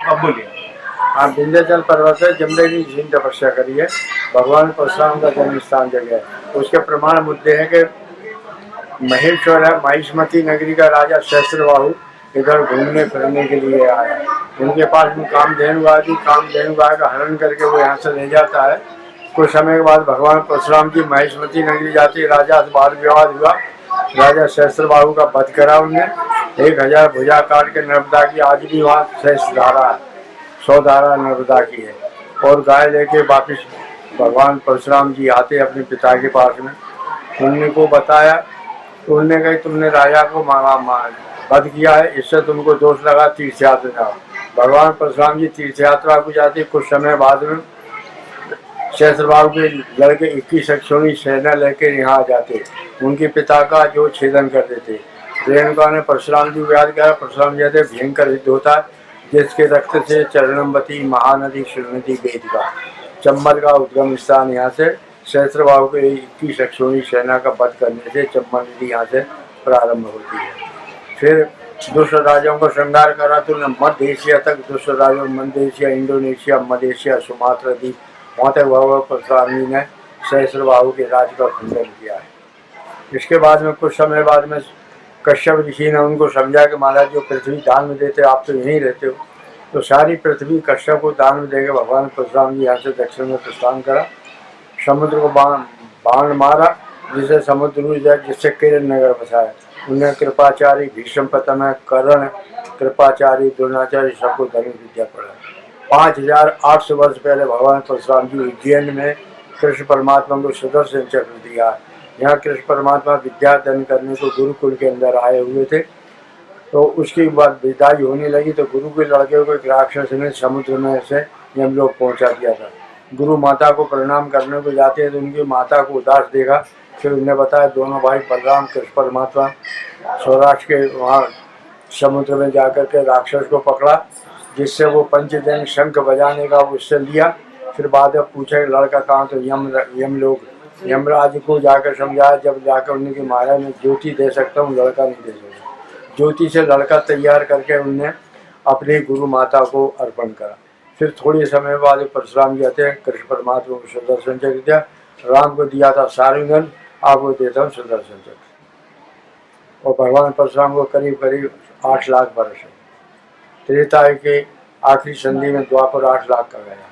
अब बोलिए। हाँ, विंध्याचल पर्वत है, जमदग्नि की झील तपस्या करी है, भगवान परशुराम का जन्म स्थान जगह है। उसके प्रमाण मुद्दे हैं कि महेश्वर है, महिष्मती नगरी का राजा सहस्त्रबाहु इधर घूमने फिरने के लिए आया। उनके पास में कामधेनु आदि, कामधेनु गाय का हरण करके वो यहाँ से ले जाता है। कुछ समय के बाद भगवान परशुराम की महिष्मती नगरी जाती, राजा से वाद विवाद हुआ, राजा सहस्त्रबाहु का वध करा उनने। 1000 भुजा काट के नर्मदा की आज भी वहाँ शेष धारा है, 100 धारा नर्मदा की है। और गाय लेके वापिस भगवान परशुराम जी आते अपने पिता के पास में, उन्होंने को बताया तो उन्होंने कहा तुमने राजा को वध किया है, इससे तुमको दोष लगा, तीर्थ यात्रा जाओ। भगवान परशुराम जी तीर्थ यात्रा को जाते, कुछ समय बाद में सहस्त्रबाहु के लड़के 21 अक्षौणी सेना लेकर यहाँ आ जाते, उनके पिता का जो छेदन कर देते। रेणुका ने परशुराम जी को याद किया, परशुराम जी भयंकर युद्ध होता है, जिसके रक्त से चरणमती महानदी श्रीमती वेदिका चंबल का उद्गम स्थान यहाँ से सहस्त्रबाहु के 21 अक्षौणी सेना का वध करने से चंबल नदी यहाँ से प्रारंभ होती है। फिर दूसरे राजाओं को श्रृंगार करा तो मध्य एशिया तक, दूसरे राज्यों मध्य एशिया, इंडोनेशिया, मध्य एशिया, सुमात्रा द्वीप, वहाँ तक भगवान परशुराम जी ने सहस्त्रबाहु के राज का खंडन किया है। इसके बाद में कुछ समय बाद में कश्यप ऋषि ने उनको समझा कि महाराज जो पृथ्वी दान में देते आप तो यहीं रहते हो, तो सारी पृथ्वी कश्यप को दान में देकर भगवान परशुराम जी यहाँ से दक्षिण में प्रस्थान करा। समुद्र को बाण मारा, जिसे समुद्र डूब जाए, जिससे किरण नगर बसाया। उन्हें कृपाचार्य, भीष्म पितामह, कर्ण, कृपाचार्य, द्रोणाचार्य सबको धनुष विद्या पढ़ा। 5800 वर्ष पहले भगवान परशुराम जी उज्जैन में कृष्ण परमात्मा को सुदर्शन चक्र दिया। यहाँ कृष्ण परमात्मा विद्यादान करने को गुरुकुल के अंदर आए हुए थे, तो उसके बाद विदाई होने लगी तो गुरु के लड़के को एक राक्षस ने समुद्र में से यमलोक पहुँचा दिया था। गुरु माता को प्रणाम करने को जाते हैं तो उनकी माता को उदास देखा, फिर उन्हें बताया दोनों भाई बलराम कृष्ण परमात्मा सौराष्ट्र के वहाँ समुद्र में जाकर के राक्षस को पकड़ा, जिससे वो पंचजन शंख बजाने का उससे लिया। फिर बाद में पूछा लड़का कहाँ, तो यमलोक यमराज को जाकर समझाया। जब जाकर उनके महाराज ने ज्योति दे सकता हूँ, लड़का नहीं दे सकता। ज्योति से लड़का तैयार करके उनने अपनी गुरु माता को अर्पण करा। फिर थोड़ी समय बाद परशुराम जी आते हैं, कृष्ण परमात्मा को सुदर्शन चक्र दिया, राम को दिया था सारंगन, आपको देता हूँ सुदर्शन चक्र। और भगवान परशुराम को करीब करीब 8 लाख वर्ष है। त्रेता के आखिरी संधि में द्वापर 8 लाख का गया।